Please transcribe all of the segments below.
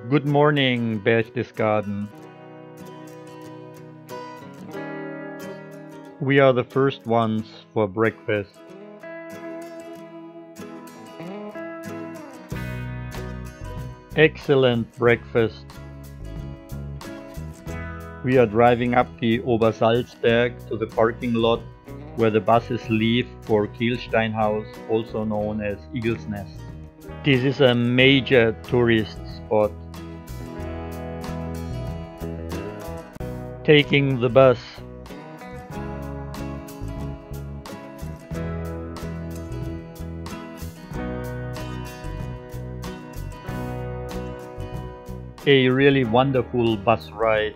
Good morning, Berchtesgaden. We are the first ones for breakfast. Excellent breakfast. We are driving up the Obersalzberg to the parking lot where the buses leave for Kehlstein House, also known as Eagle's Nest. This is a major tourist spot. Taking the bus. A really wonderful bus ride.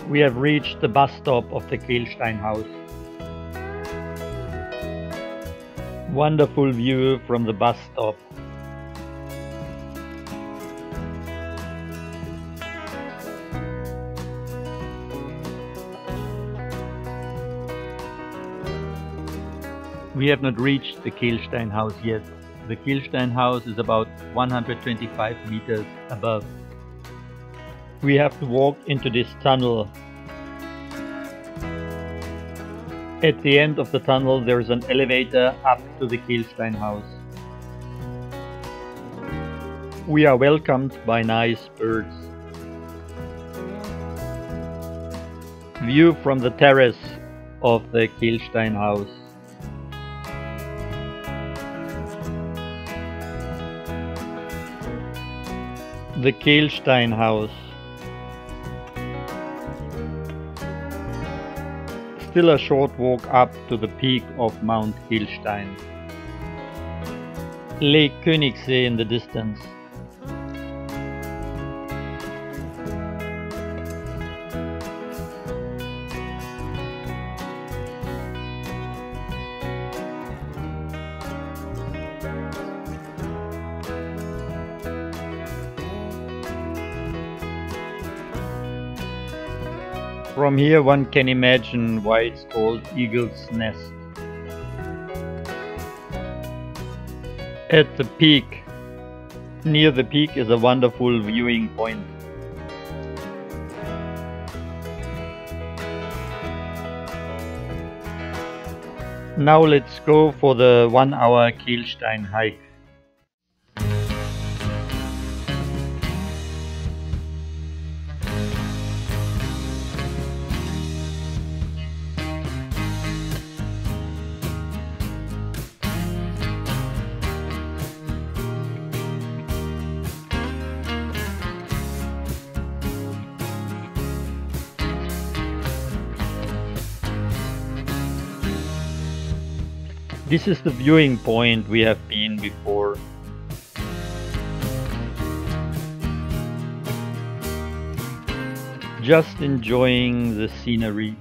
We have reached the bus stop of the Kehlstein House. Wonderful view from the bus stop. We have not reached the Kehlstein House yet. The Kehlstein House is about 125 meters above. We have to walk into this tunnel. At the end of the tunnel there is an elevator up to the Kehlstein House. We are welcomed by nice birds. View from the terrace of the Kehlstein House. The Kehlstein House. Still a short walk up to the peak of Mount Kehlstein. Lake Königssee in the distance. From here one can imagine why it's called Eagle's Nest. At the peak, near the peak is a wonderful viewing point. Now let's go for the 1-hour Kehlstein hike. This is the viewing point we have been before. Just enjoying the scenery.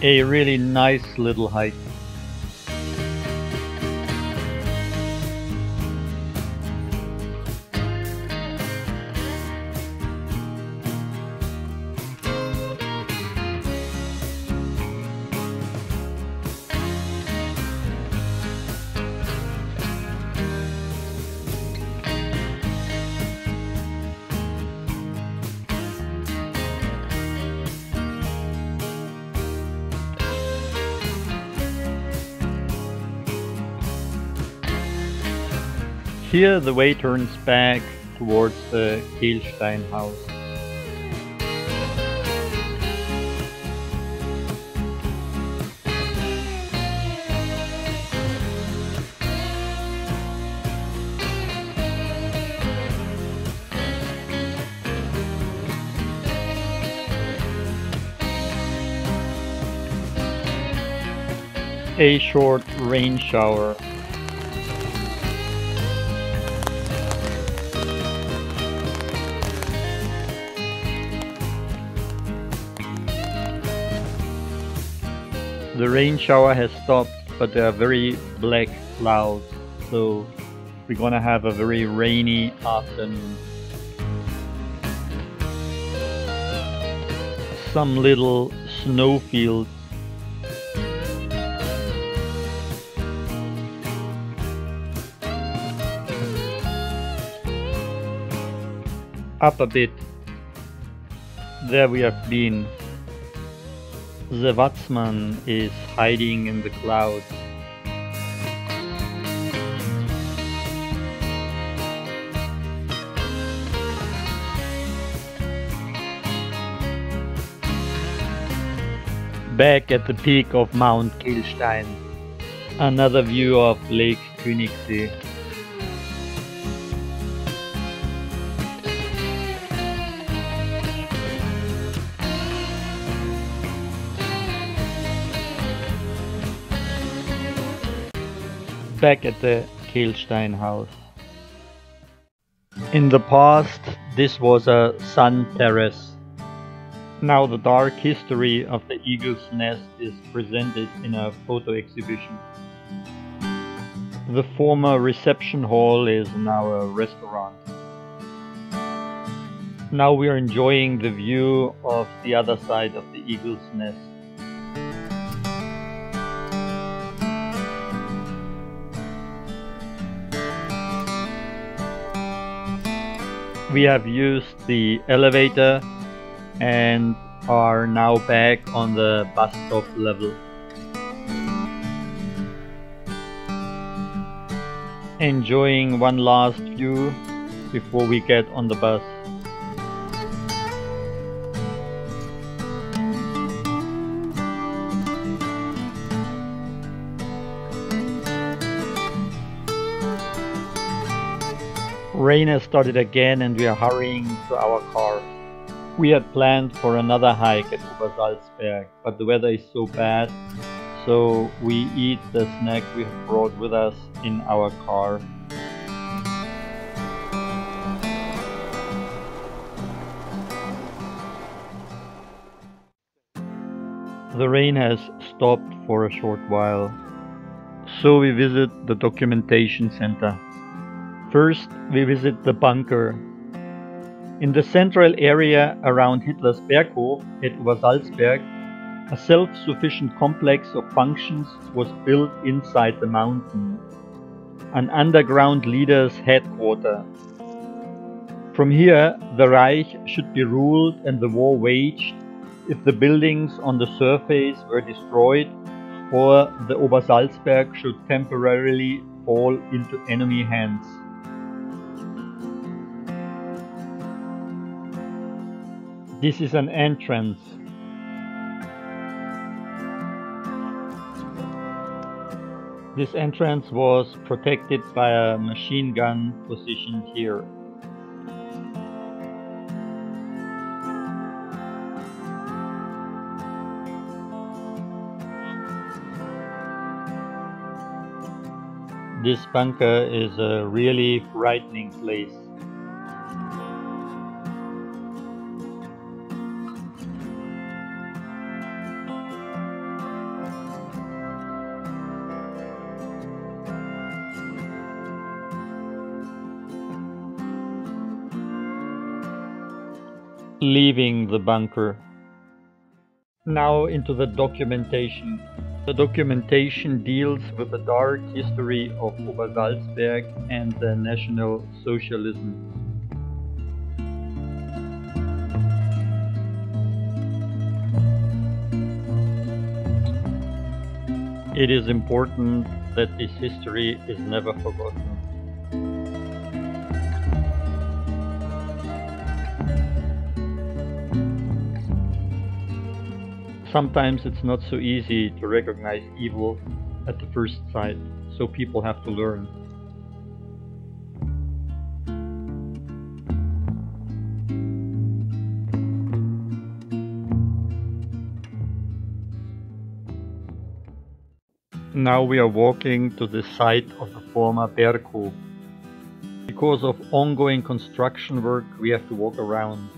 A really nice little hike. Here the way turns back towards the Kehlstein house. A short rain shower. The rain shower has stopped, but there are very black clouds, so we're gonna have a very rainy afternoon. Some little snow fields. Up a bit. There we have been. The Watzmann is hiding in the clouds. Back at the peak of Mount Kehlstein. Another view of Lake Königssee. Back at the Kehlstein house. In the past, this was a sun terrace. Now the dark history of the eagle's nest is presented in a photo exhibition. The former reception hall is now a restaurant. Now we are enjoying the view of the other side of the eagle's nest. We have used the elevator and are now back on the bus stop level. Enjoying one last view before we get on the bus. Rain has started again and we are hurrying to our car. We had planned for another hike at Obersalzberg, but the weather is so bad, so we eat the snack we have brought with us in our car. The rain has stopped for a short while, so we visit the documentation center. First, we visit the bunker. In the central area around Hitler's Berghof at Obersalzberg, a self-sufficient complex of functions was built inside the mountain, an underground leader's headquarters. From here, the Reich should be ruled and the war waged if the buildings on the surface were destroyed or the Obersalzberg should temporarily fall into enemy hands. This is an entrance. This entrance was protected by a machine gun positioned here. This bunker is a really frightening place. Leaving the bunker. Now into the documentation. The documentation deals with the dark history of Obersalzberg and the National Socialism. It is important that this history is never forgotten. Sometimes it's not so easy to recognize evil at the first sight, so people have to learn. Now we are walking to the site of the former Berghof. Because of ongoing construction work, we have to walk around.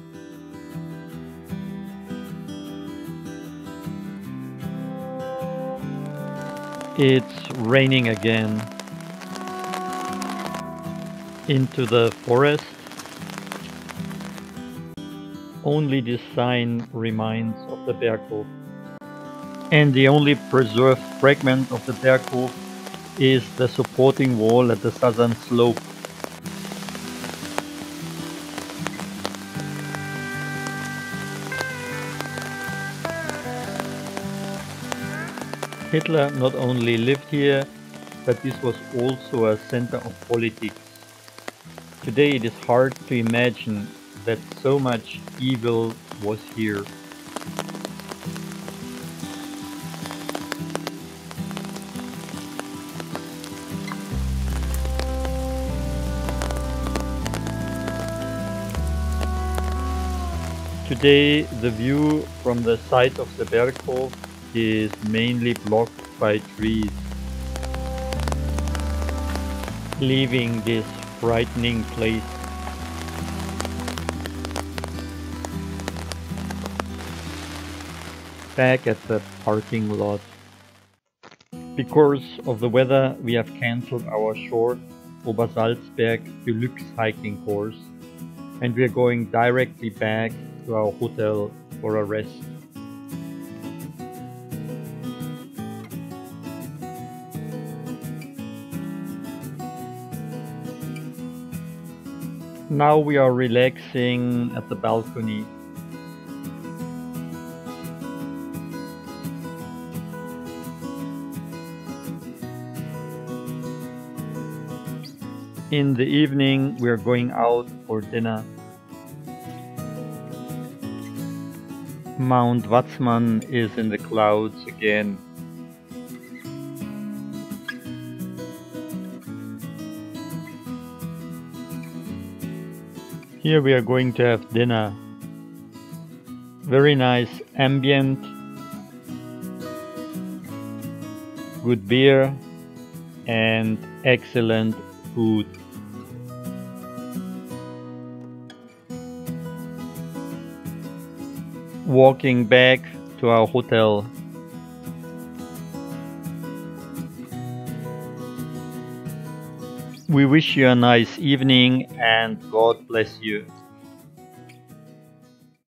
It's raining again. Into the forest. Only this sign reminds of the Berghof. And the only preserved fragment of the Berghof is the supporting wall at the southern slope. Hitler not only lived here, but this was also a center of politics. Today it is hard to imagine that so much evil was here. Today the view from the site of the Berghof is mainly blocked by trees, leaving this frightening place. Back at the parking lot. Because of the weather, we have cancelled our short Obersalzberg Deluxe hiking course, and we are going directly back to our hotel for a rest. Now we are relaxing at the balcony. In the evening we are going out for dinner. Mount Watzmann is in the clouds again. Here we are going to have dinner. Very nice ambient, good beer and excellent food. Walking back to our hotel. We wish you a nice evening and God bless you.